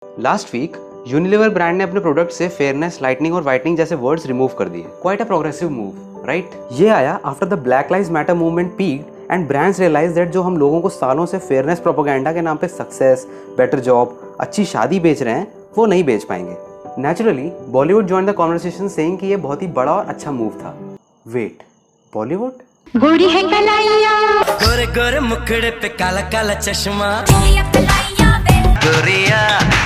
Last week Unilever brand ने अपने product से फेयरनेस, लाइटनिंग और वाइटनिंग जैसे वर्ड्स रिमूव कर दिए। Quite a progressive move, right? ये आया after the black lives matter movement peaked and brands realise that जो हम लोगों को सालों से फेयरनेस प्रोपेगेंडा के नाम पे सक्सेस, बेटर जॉब, अच्छी शादी बेच रहे हैं, वो नहीं बेच पाएंगे। Naturally Bollywood join the conversation saying कि ये बहुत ही बड़ा और अच्छा मूव था। वेट, बॉलीवुड? गोरी है कलाइया, गोरे गोरे मुखड़े पे काला काला चश्मा, गोरिया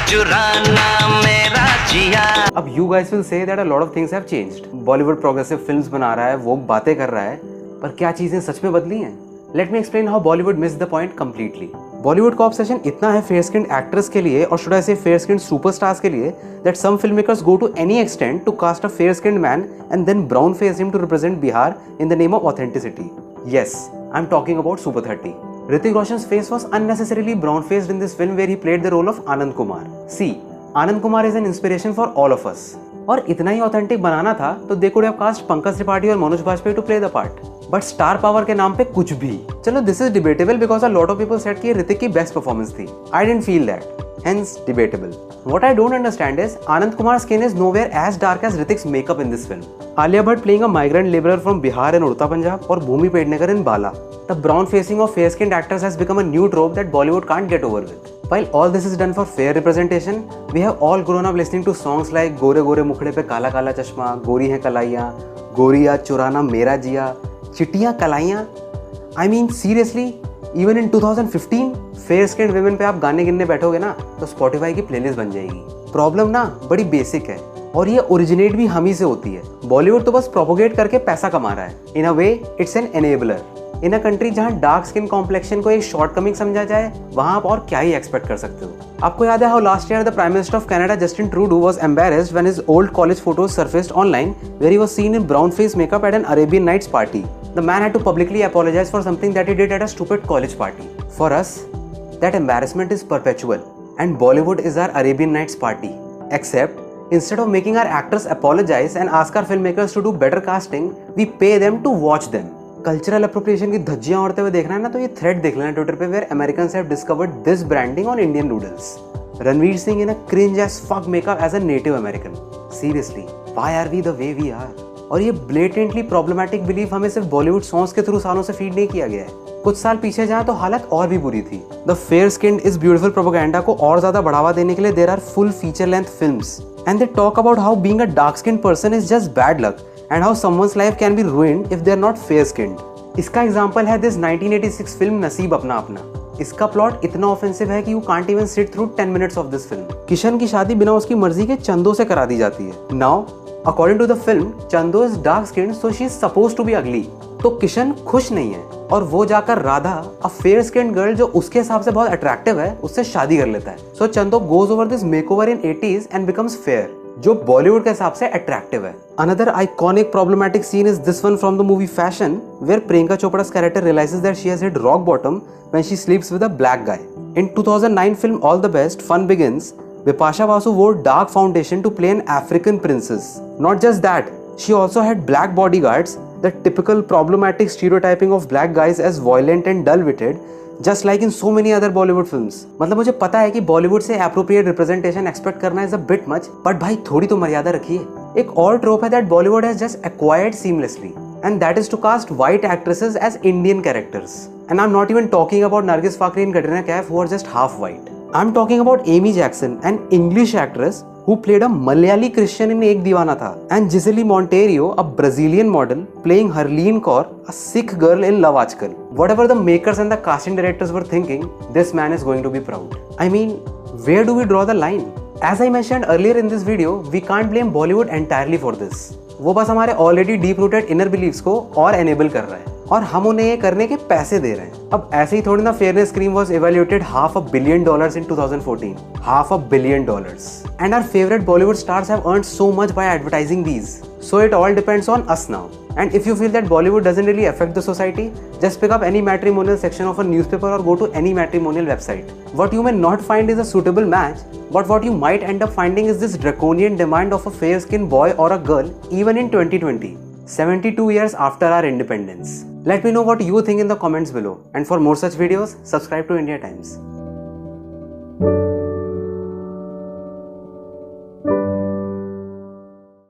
चुराना मेरा जिया। अब you guys will say that a lot of things have changed. Bollywood progressive films बना रहा है, वो बातें कर रहा है, पर क्या चीजें सच में बदली हैं? Let me explain how Bollywood missed the point completely. Bollywood का ऑब्सेशन इतना है फेयर स्किन्ड एक्ट्रेस के लिए, और शुड आई से फेयर स्किन्ड सुपरस्टार्स के लिए, that some filmmakers go to any extent to cast a fair skinned man and then brown face him to represent Bihar in the name of authenticity. Yes, I'm talking about Super 30. Hrithik Roshan's face was unnecessarily brown-faced in this film where he played the role of Anand Kumar. See, Anand Kumar is an inspiration for all of us. और इतना ही authentic बनाना था तो they could have cast Pankaj Tripathi और Manoj Bajpayee to play the part. But star power के नाम पे कुछ भी। चलो this is debatable because a lot of people said कि ऋतिक की बेस्ट परफॉर्मेंस थी। I didn't feel that, hence debatable. What I don't understand is Anand Kumar's skin is nowhere as dark as Hrithik's makeup in this film. Alia Bhatt playing a migrant laborer from Bihar and Urta Punjab or Bhumi Pednekar in Bala. The brown facing of fair skinned actors has become a new trope that Bollywood can't get over with. While all this is done for fair representation, we have all grown up listening to songs like गोरे गोरे मुखड़े पे काला काला चश्मा, गोरी है कलाइयाँ, गोरिया चुराना मेरा जिया, चिटियाँ कलाइयाँ। I mean seriously, even in 2015 fair skinned women पे आप गाने गिनने बैठोगे ना तो स्पॉटिफाई की प्लेलिस्ट बन जाएगी। प्रॉब्लम ना बड़ी बेसिक है और ये ओरिजिनेट भी हम ही से होती है। बॉलीवुड तो बस प्रोपोगेट करके पैसा कमा रहा है। In a way it's an enabler. In a country जहां डार्क स्किन कॉम्प्लेक्शन को एक शॉर्टकमिंग समझा जाए, वहां आप और क्या ही एक्सपेक्ट कर सकते हो। आपको याद है how last year the prime minister of Canada Justin Trudeau was embarrassed when his old college photos surfaced online where he was seen in brown face makeup at an Arabian nights party. The man had to publicly apologize for something that he did at a stupid college party. For us, that embarrassment is perpetual, and Bollywood is our Arabian Nights party. Except, instead of making our actors apologize and ask our filmmakers to do better casting, we pay them to watch them. Cultural appropriation की धज्जियां उड़ते हुए देखना है ना तो ये thread देख लेना ट्विटर पे where Americans have discovered this branding on Indian noodles. Ranveer Singh in a cringe as fuck makeup as a Native American. Seriously, why are we the way we are? और ये blatantly problematic belief हमें सिर्फ Bollywood songs के through सालों से feed नहीं किया गया है। कुछ साल पीछे जाए तो हालत और भी बुरी थी। The fair skinned is beautiful propaganda को और ज्यादा बढ़ावा देने के लिए there are full feature length films and they talk about how being a dark skinned person is just bad luck and how someone's life can be ruined if they are not fair skinned. इसका example है this 1986 फिल्म नसीब अपना अपना। इसका plot इतना offensive है कि you can't even sit through 10 minutes of this film. Kishan की शादी बिना उसकी मर्जी के चंदो से करा दी जाती है। Now according to the film, Chando is dark skinned so she is supposed to be ugly. तो किशन खुश नहीं है और वो जाकर Radha, a fair skinned girl जो उसके हिसाब से बहुत अट्रैक्टिव है, उससे शादी कर लेता है। So Chando goes over this makeover in 80s and becomes fair, जो बॉलीवुड के हिसाब से अट्रैक्टिव है। Another iconic problematic scene is this one from the movie Fashion, where Priyanka Chopra's character realizes that she has hit rock bottom when she sleeps with a black guy. In 2009 film All the Best, Fun Begins, Bipasha Basu wore dark foundation to play an African princess. Not just that, she also had black bodyguards, the typical problematic stereotyping of black guys as violent and dull-witted, just like in so many other Bollywood films. मतलब मुझे पता है कि बॉलीवुड से appropriate representation expect करना is a bit much, but भाई थोड़ी तो मर्यादा रखिए। एक और trope है that Bollywood has just acquired seamlessly, and that is to cast white actresses as Indian characters. And I'm not even talking about Nargis Fakhri and Katrina Kaif who are just half white. I'm talking about Amy Jackson, an English actress who played a Malayali Christian in Ek Deewana Tha, and Gisele Monteiro, a Brazilian model, playing Harleen Kaur, a Sikh girl in Love Aajkal. Whatever the makers and the casting directors were thinking, this man is going to be proud. I mean, where do we draw the line? As I mentioned earlier in this video, we can't blame Bollywood entirely for this. वो बस हमारे already deep rooted inner beliefs को और enable कर रहा है और हम उन्हें ये करने के पैसे दे रहे हैं। अब ऐसे ही थोड़ी ना fairness scheme was evaluated $500 million in 2014. $500 million. And our favorite Bollywood stars have earned so much by advertising these. So it all depends on us now. And if you feel that Bollywood doesn't really affect the society, just pick up any matrimonial section of a newspaper or go to any matrimonial website. What you may not find is a suitable match, but what you might end up finding is this draconian demand of a fair-skinned boy or a girl even in 2020, 72 years after our independence. Let me know what you think in the comments below, and for more such videos, subscribe to India Times.